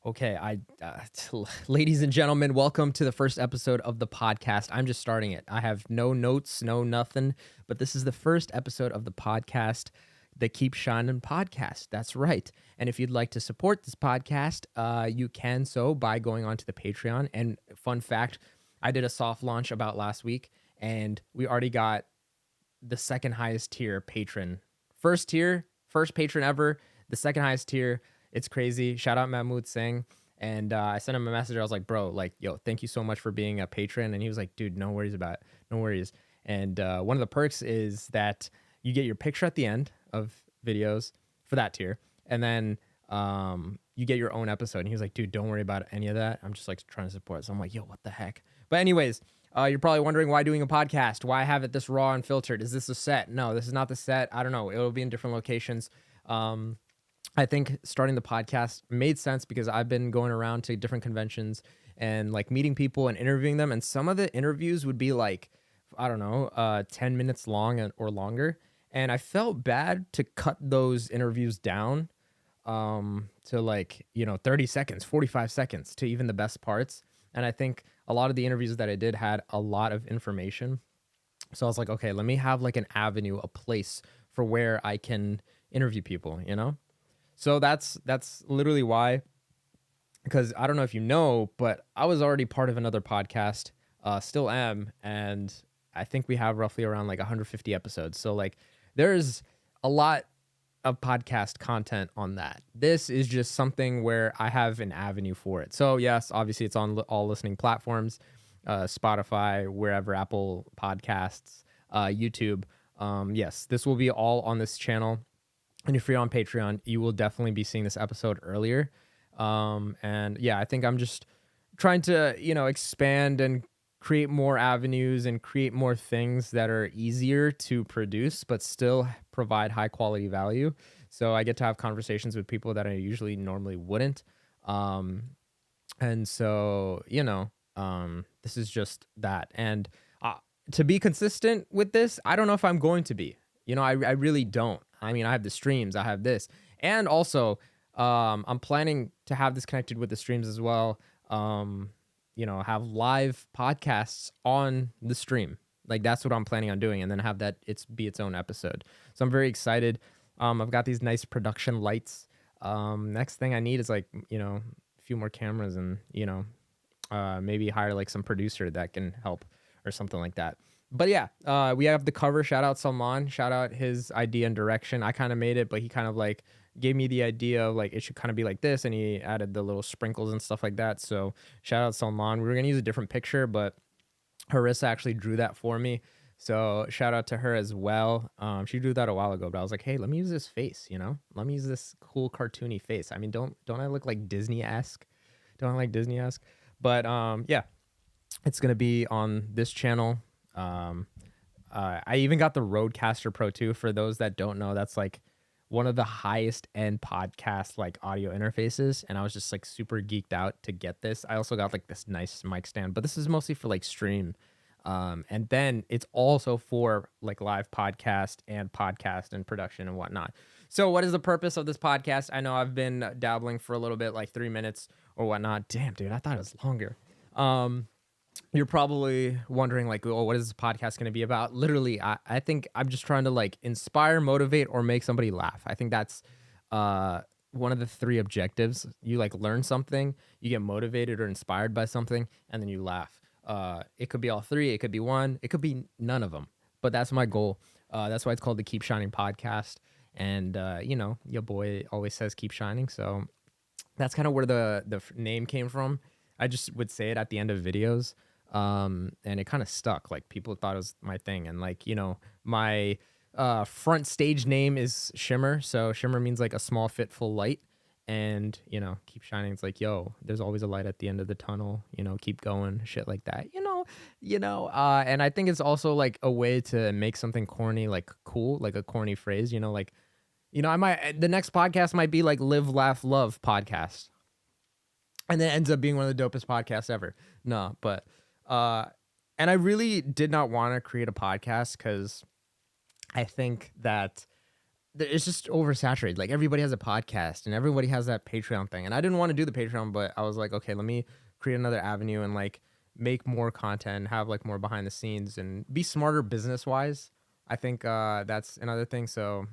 Okay, ladies and gentlemen, welcome to the first episode of the podcast. I'm just starting it. I have no notes, no nothing, but this is the first episode of the podcast, the Keep Shining podcast. That's right. And if you'd like to support this podcast, you can so by going onto the Patreon. And fun fact, I did a soft launch about last week, and we already got the second highest tier patron. First tier, first patron ever, the second highest tier. It's crazy. Shout out Mahmood Singh. And I sent him a message. I was like, bro, like, yo, thank you so much for being a patron. And he was like, dude, no worries about it. No worries. And one of the perks is that you get your picture at the end of videos for that tier. And then you get your own episode. And he was like, dude, don't worry about any of that. I'm just like trying to support. So I'm like, yo, what the heck? But anyways, you're probably wondering why doing a podcast? Why have it this raw and filtered? Is this a set? No, this is not the set. I don't know. It'll be in different locations. I think starting the podcast made sense because I've been going around to different conventions and like meeting people and interviewing them. And some of the interviews would be like, I don't know, 10 minutes long or longer. And I felt bad to cut those interviews down to like, 30 seconds, 45 seconds to even the best parts. And I think a lot of the interviews that I did had a lot of information. So I was like, okay, let me have like an avenue, a place for where I can interview people, So that's literally why, because I don't know if you know, but I was already part of another podcast, still am, and I think we have roughly around like 150 episodes. So like there's a lot of podcast content on that. This is just something where I have an avenue for it. So yes, obviously it's on all listening platforms, Spotify, wherever, Apple Podcasts, YouTube. Yes, this will be all on this channel. And if you're on Patreon, you will definitely be seeing this episode earlier. And yeah, I think I'm just trying to, expand and create more avenues and create more things that are easier to produce, but still provide high quality value. So I get to have conversations with people that I usually normally wouldn't. And so, this is just that. And to be consistent with this, I don't know if I'm going to be. I really don't. I mean, I have the streams, I have this. And also, I'm planning to have this connected with the streams as well. Have live podcasts on the stream. Like that's what I'm planning on doing, and then have that be its own episode. So I'm very excited. I've got these nice production lights. Next thing I need is like, a few more cameras and, maybe hire like some producer that can help or something like that. But yeah, we have the cover. Shout out Salman. Shout out his idea and direction. I kind of made it, but he kind of like gave me the idea of like it should kind of be like this, and he added the little sprinkles and stuff like that. So shout out Salman. We were gonna use a different picture, but Harissa actually drew that for me. So shout out to her as well. She drew that a while ago, but I was like, hey, let me use this face. Let me use this cool cartoony face. I mean, don't I look like Disney-esque? Don't I like Disney-esque? But yeah, it's gonna be on this channel. I even got the Rodecaster Pro 2. For those that don't know, that's like one of the highest end podcast like audio interfaces, and I was just like super geeked out to get this. I also got like this nice mic stand, but this is mostly for like stream. And then it's also for like live podcast and production and whatnot. So what is the purpose of this podcast? I know I've been dabbling for a little bit, like 3 minutes or whatnot. Damn, dude, I thought it was longer. You're probably wondering like, oh, what is this podcast going to be about? Literally, I think I'm just trying to like inspire, motivate, or make somebody laugh. I think that's one of the 3 objectives. You like learn something, you get motivated or inspired by something, and then you laugh. It could be all 3, it could be 1, it could be none of them. But that's my goal. That's why it's called the Keep Shining podcast. And your boy always says keep shining. So that's kind of where the name came from. I just would say it at the end of videos. And it kind of stuck. Like people thought it was my thing. And like, my front stage name is Shimmer. So Shimmer means like a small fitful light. And, keep shining. It's like, yo, there's always a light at the end of the tunnel, keep going, shit like that, and I think it's also like a way to make something corny, like cool, like a corny phrase, like, the next podcast might be like Live, Laugh, Love podcast. And then it ends up being one of the dopest podcasts ever. No, but, and I really did not want to create a podcast because I think that it's just oversaturated. Like everybody has a podcast and everybody has that Patreon thing. And I didn't want to do the Patreon, but I was like, okay, let me create another avenue and like make more content, have like more behind the scenes and be smarter business wise. I think that's another thing. So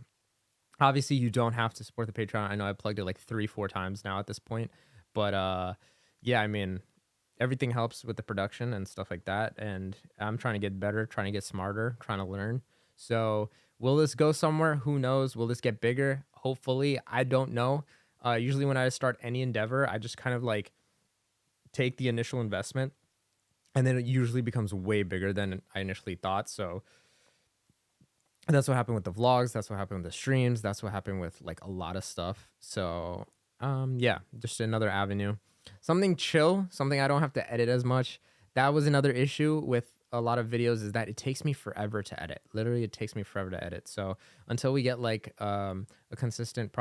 obviously you don't have to support the Patreon. I know I plugged it like 3-4 times now at this point, but yeah, I mean, everything helps with the production and stuff like that. And I'm trying to get better, trying to get smarter, trying to learn. So will this go somewhere? Who knows? Will this get bigger? Hopefully. I don't know. Usually when I start any endeavor, I just kind of like take the initial investment and then it usually becomes way bigger than I initially thought. So that's what happened with the vlogs. That's what happened with the streams. That's what happened with like a lot of stuff. So yeah, just another avenue. Something chill, something I don't have to edit as much. That was another issue with a lot of videos is that it takes me forever to edit. Literally, it takes me forever to edit. So until we get like a consistent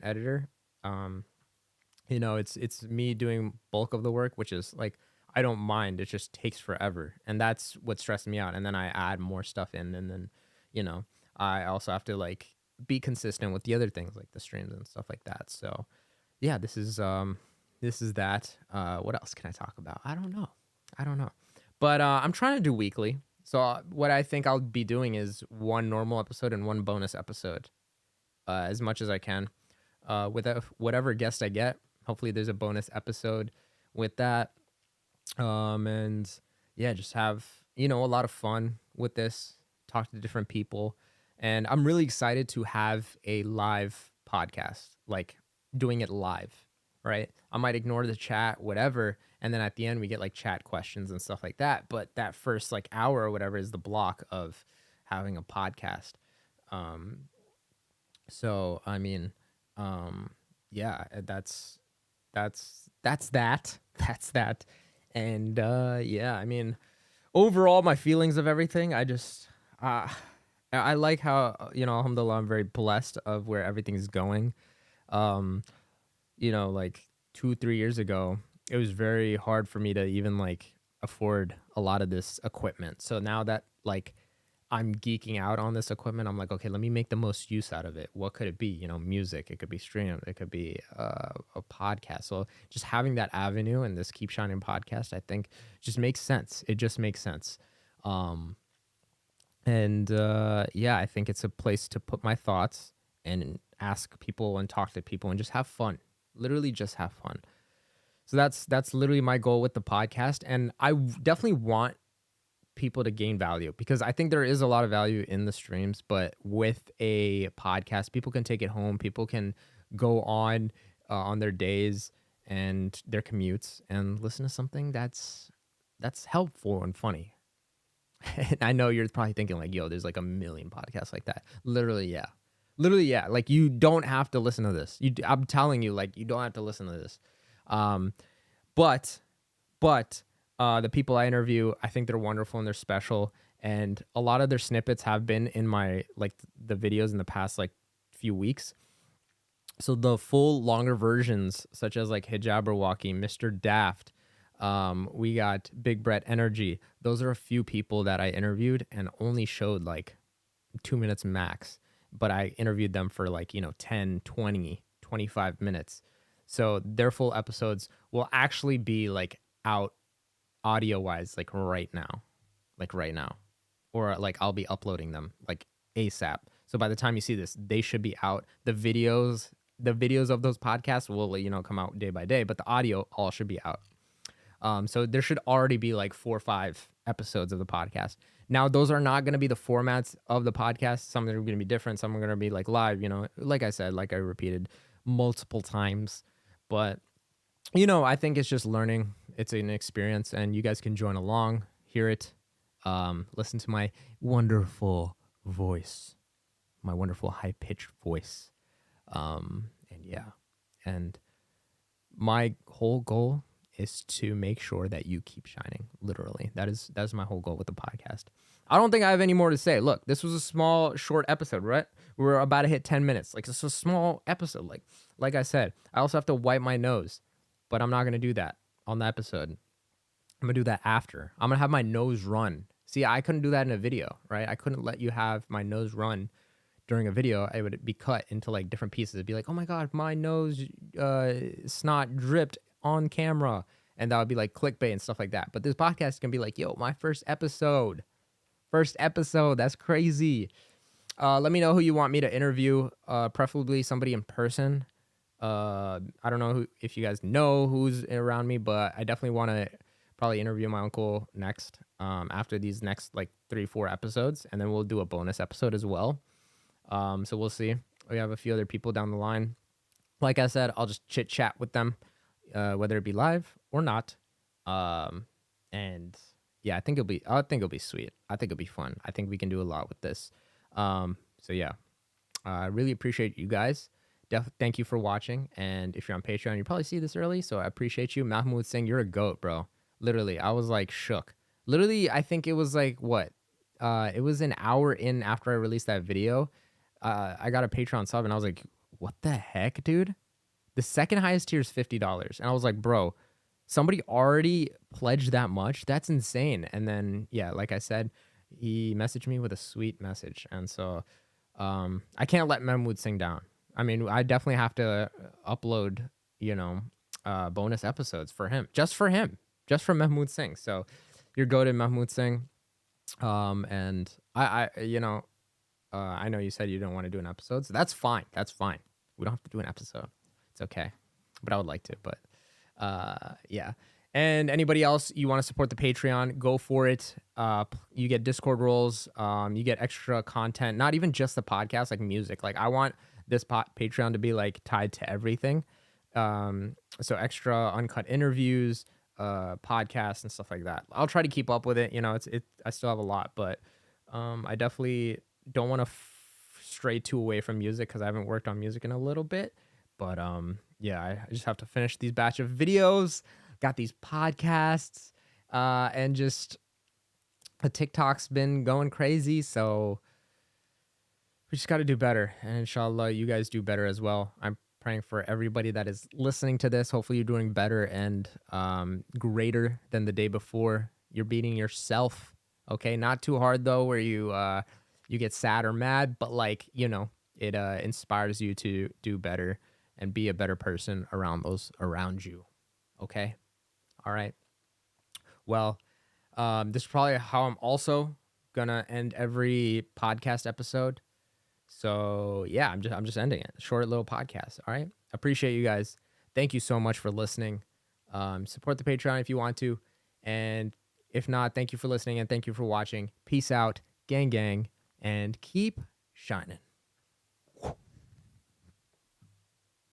editor, um, it's me doing bulk of the work, which is like I don't mind. It just takes forever, and that's what stressed me out. And then I add more stuff in, and then you know I also have to like be consistent with the other things like the streams and stuff like that. So yeah, this is that. What else can I talk about? I don't know, but I'm trying to do weekly. So what I think I'll be doing is one normal episode and one bonus episode, as much as I can, with whatever guest I get. Hopefully, there's a bonus episode with that, and yeah, just have a lot of fun with this. Talk to different people, and I'm really excited to have a live podcast, like doing it live. Right? I might ignore the chat, whatever, and then at the end we get like chat questions and stuff like that. But that first like hour or whatever is the block of having a podcast. Um, so I mean, yeah, that's that. That's that. And yeah, I mean, overall, my feelings of everything, uh, I like how alhamdulillah, I'm very blessed of where everything's going. Um, like 2-3 years ago, it was very hard for me to even like afford a lot of this equipment. So now that like I'm geeking out on this equipment, I'm like, okay, let me make the most use out of it. What could it be? Music. It could be stream. It could be a podcast. So just having that avenue and this Keep Shining podcast, I think, just makes sense. It just makes sense. Um, and yeah, I think it's a place to put my thoughts and ask people and talk to people and just have fun. Literally, just have fun. So that's literally my goal with the podcast, and I definitely want people to gain value because I think there is a lot of value in the streams, but with a podcast, people can take it home. People can go on their days and their commutes and listen to something that's helpful and funny. And I know you're probably thinking like, yo, there's like a million podcasts like that. Literally, yeah. Like you don't have to listen to this. I'm telling you, like you don't have to listen to this. Um, but the people I interview, I think they're wonderful and they're special. And a lot of their snippets have been in my like the videos in the past like few weeks. So the full longer versions, such as like Hijabberwocky, Mr. Daft, we got Big Brett Energy. Those are a few people that I interviewed and only showed like 2 minutes max. But I interviewed them for like, 10, 20, 25 minutes. So their full episodes will actually be like out audio wise, like right now, or like I'll be uploading them like ASAP. So by the time you see this, they should be out. The videos of those podcasts will, come out day by day, but the audio all should be out. So there should already be like 4 or 5 episodes of the podcast. Now, those are not going to be the formats of the podcast. Some are going to be different. Some are going to be like live, like I said, like I repeated multiple times. But, I think it's just learning. It's an experience and you guys can join along, hear it, listen to my wonderful voice, my wonderful high pitched voice. And yeah, and my whole goal is to make sure that you keep shining. Literally, that's my whole goal with the podcast. I don't think I have any more to say. Look, this was a small, short episode, right? We're about to hit 10 minutes. Like, it's a small episode. Like I said, I also have to wipe my nose, but I'm not gonna do that on the episode. I'm gonna do that after. I'm gonna have my nose run. See, I couldn't do that in a video, right? I couldn't let you have my nose run during a video, it would be cut into like different pieces. It'd be like, oh my God, my nose snot dripped on camera. And that would be like clickbait and stuff like that. But this podcast can be like, yo, my first episode. First episode. That's crazy. Let me know who you want me to interview, preferably somebody in person. I don't know if you guys know who's around me, but I definitely want to probably interview my uncle next, after these next like 3-4 episodes, and then we'll do a bonus episode as well. So we'll see. We have a few other people down the line. Like I said, I'll just chit chat with them, whether it be live or not. And yeah, I think it'll be sweet. I think it'll be fun. I think we can do a lot with this. So yeah, I really appreciate you guys. Thank you for watching. And if you're on Patreon, you probably see this early, so I appreciate you. Mahmoud Singh, you're a goat, bro. Literally, I was like shook. Literally, I think it was like what? It was an hour in after I released that video. I got a Patreon sub, and I was like, what the heck, dude? The second highest tier is $50. And I was like, bro, somebody already pledged that much? That's insane. And then, yeah, like I said, he messaged me with a sweet message. And so I can't let Mahmoud Singh down. I mean, I definitely have to upload, bonus episodes for him, just for Mahmoud Singh. So you're goated, Mahmoud Singh. And I know you said you don't want to do an episode, so that's fine. That's fine. We don't have to do an episode. It's okay. But I would like to, but yeah. And anybody else you want to support the Patreon, go for it. You get Discord roles. You get extra content, not even just the podcast, like music. Like I want this Patreon to be like tied to everything. So extra uncut interviews, podcasts and stuff like that. I'll try to keep up with it. I still have a lot, but I definitely don't want to stray too away from music because I haven't worked on music in a little bit. But yeah, I just have to finish these batch of videos. Got these podcasts, and just the TikTok's been going crazy. So we just got to do better. And inshallah, you guys do better as well. I'm praying for everybody that is listening to this. Hopefully you're doing better and greater than the day before. You're beating yourself. Okay, not too hard though, where you get sad or mad, but like, it inspires you to do better and be a better person around those around you. Okay? All right. Well, this is probably how I'm also gonna end every podcast episode. So yeah, I'm just ending it. Short little podcast. All right. Appreciate you guys. Thank you so much for listening. Support the Patreon if you want to. And if not, thank you for listening and thank you for watching. Peace out, gang, and keep shining.